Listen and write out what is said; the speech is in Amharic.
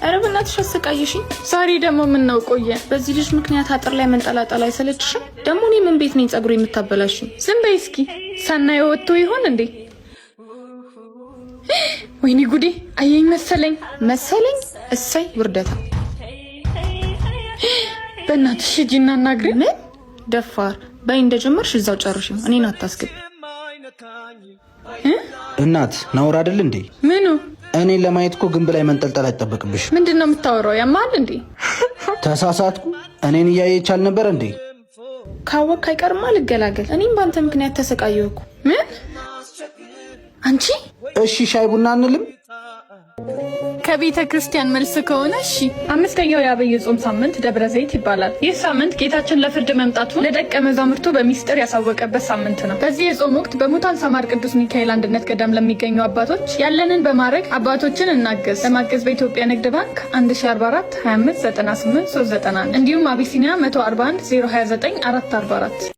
ኧረ በእናትሽ አሰቃየሽኝ። ዛሬ ደግሞ ምን ነው ቆየ? በዚህ ልጅ ምክንያት አጥር ላይ መንጠላጠል አይሰለችሽም? ደግሞ እኔ ምን ቤት ነኝ ጸጉር የምታበላሽኝ? ዝም በይ እስኪ። ሳናየው ወጥቶ ይሆን እንዴ? ወይኔ ጉዴ! አየኝ መሰለኝ። እሰይ ውርደታ። በእናትሽ ሂጂና አናግሪ። ምን ደፋር በይ። እንደጀመርሽ እዛው ጨርሽው፣ እኔን አታስገቢ። እናት ነውር አይደል እንዴ? ምኑ? እኔን ለማየት እኮ ግንብ ላይ መንጠልጠል አይጠበቅብሽ። ምንድነው የምታወራው? ያማል እንዴ? ተሳሳትኩ። እኔን እያየች አልነበር እንዴ? ካወቅ አይቀርማ ልገላገል። እኔም በአንተ ምክንያት ተሰቃየሁ እኮ። ምን አንቺ? እሺ ሻይ ቡና አንልም? ከቤተ ክርስቲያን መልስ ከሆነ እሺ። አምስተኛው የአብይ ጾም ሳምንት ደብረ ዘይት ይባላል። ይህ ሳምንት ጌታችን ለፍርድ መምጣቱን ለደቀ መዛሙርቱ በሚስጥር ያሳወቀበት ሳምንት ነው። በዚህ የጾም ወቅት በሙታን ሳማር ቅዱስ ሚካኤል አንድነት ገዳም ለሚገኙ አባቶች ያለንን በማድረግ አባቶችን እናገዝ። ለማገዝ በኢትዮጵያ ንግድ ባንክ 1044 25 98 391 እንዲሁም አቢሲኒያ 141 029 444